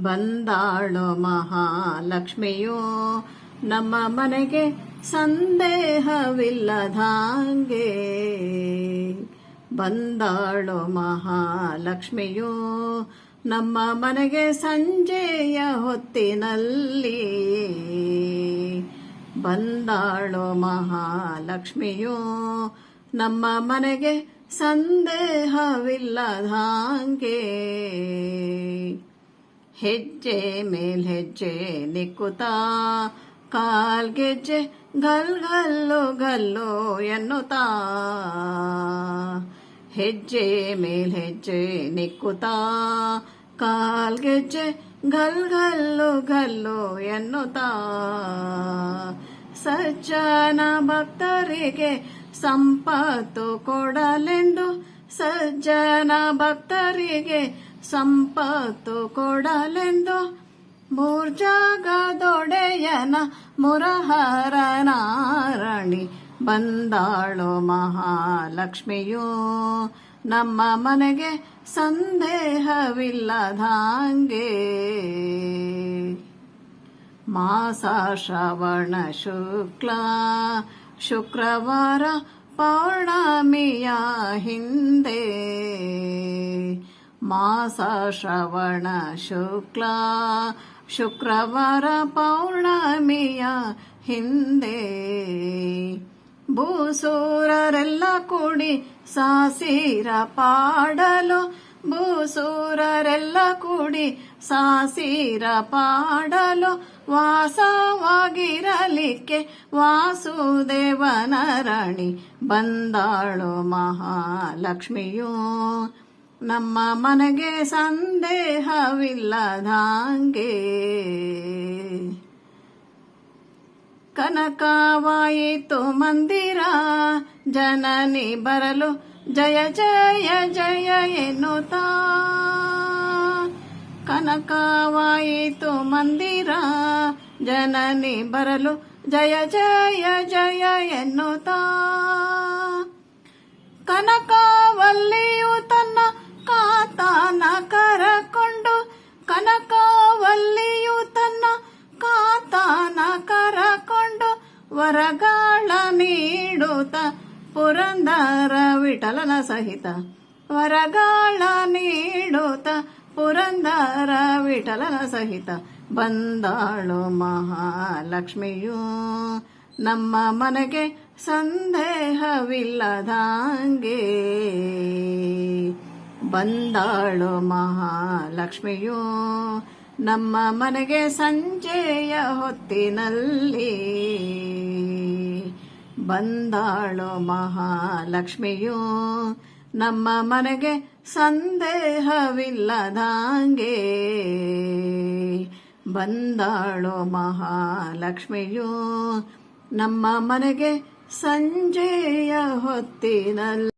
ಬಂದಾಳೋ ಮಹಾಲಕ್ಷ್ಮಿಯೋ ನಮ್ಮ ಮನೆಗೆ ಸಂದೇಹವಿಲ್ಲದಾಂಗೆ. ಬಂದಾಳೋ ಮಹಾಲಕ್ಷ್ಮಿಯೋ ನಮ್ಮ ಮನೆಗೆ ಸಂಜೆಯ ಹೊತ್ತಿನಲ್ಲಿ. ಬಂದಾಳೋ ಮಹಾಲಕ್ಷ್ಮಿಯೋ ನಮ್ಮ ಮನೆಗೆ ಸಂದೇಹವಿಲ್ಲದಾಂಗೆ. ಹೆಜ್ಜೆ ಮೇಲ್ ಹೆಜ್ಜೆ ನಿಕ್ಕುತ್ತಾ ಕಾಲ್ಗೆಜ್ಜೆ ಗಲ್ ಗಲ್ಲು ಗಲ್ಲು ಎನ್ನುತ್ತಾ. ಹೆಜ್ಜೆ ಮೇಲ್ ಹೆಜ್ಜೆ ನಿಕ್ಕುತ್ತಾ ಕಾಲ್ಗೆಜ್ಜೆ ಗಲ್ ಗಲ್ಲು ಗಲ್ಲು ಎನ್ನುತ್ತಾ. ಸಜ್ಜನ ಭಕ್ತರಿಗೆ ಸಂಪತ್ತು ಕೊಡಲೆಂದು, ಸಜ್ಜನ ಭಕ್ತರಿಗೆ ಸಂಪತ್ತು ಕೊಡಲೆಂದು, ಮೂರ್ಜಾಗದೊಡೆಯನ ಮುರಹರನಾರಣಿ. ಬಂದಾಳೋ ಮಹಾಲಕ್ಷ್ಮಿಯೋ ನಮ್ಮ ಮನೆಗೆ ಸಂದೇಹವಿಲ್ಲದಾಂಗೆ. ಮಾಸ ಶ್ರವಣ ಶುಕ್ಲ ಶುಕ್ರವಾರ ಪೌರ್ಣಮಿಯ ಹಿಂದೆ. ಮಾಸ ಶ್ರವಣ ಶುಕ್ಲ ಶುಕ್ರವಾರ ಪೌರ್ಣಮಿಯ ಹಿಂದೆ. ಭೂಸೂರರೆಲ್ಲ ಕೂಡಿ ಸಾಸಿರ ಪಾಡಲು, ಭೂಸೂರರೆಲ್ಲ ಕೂಡಿ ಸಾಸಿರ ಪಾಡಲು, ವಾಸವಾಗಿರಲಿಕ್ಕೆ ವಾಸುದೇವನ ರಾಣಿ. ಬಂದಾಳೋ ಮಹಾಲಕ್ಷ್ಮಿಯೋ ನಮ್ಮ ಮನೆಗೆ ಸಂದೇಹವಿಲ್ಲದಾಂಗೆ. ಕನಕವಾಯಿತು ಮಂದಿರ ಜನನಿ ಬರಲು, ಜಯ ಜಯ ಜಯ ಎನ್ನುತ್ತಾ. ಕನಕವಾಯಿತು ಮಂದಿರ ಜನನಿ ಬರಲು, ಜಯ ಜಯ ಜಯ ಎನ್ನುತ್ತಾ. ಕನಕವಲ್ಲಿಯು ತನ್ನ ಕಾತನ ಕರಕೊಂಡು, ಕನಕವಲ್ಲಿಯು ತನ್ನ ಕಾತನ ಕರಕೊಂಡು, ವರಗಾಳ ನೀಡುತ್ತ ಪುರಂದರ ವಿಠಲನ ಸಹಿತ. ವರಗಾಳ ನೀಡುತ್ತ ಪುರಂದರ ವಿಠಲನ ಸಹಿತ. ಬಂದಾಳೋ ಮಹಾಲಕ್ಷ್ಮಿಯೋ ನಮ್ಮ ಮನೆಗೆ ಸಂದೇಹವಿಲ್ಲದಾಂಗೆ. ಬಂದಾಳೋ ಮಹಾಲಕ್ಷ್ಮಿಯೋ ನಮ್ಮ ಮನೆಗೆ ಸಂಜೆಯ ಹೊತ್ತಿನಲ್ಲಿ. ಬಂದಾಳೋ ಮಹಾಲಕ್ಷ್ಮಿಯೋ ನಮ್ಮ ಮನೆಗೆ ಸಂದೇಹವಿಲ್ಲದಾಂಗೆ. ಬಂದಾಳೋ ಮಹಾಲಕ್ಷ್ಮಿಯೋ ನಮ್ಮ ಮನೆಗೆ ಸಂಜೆಯ ಹೊತ್ತಿನಲ್ಲಿ.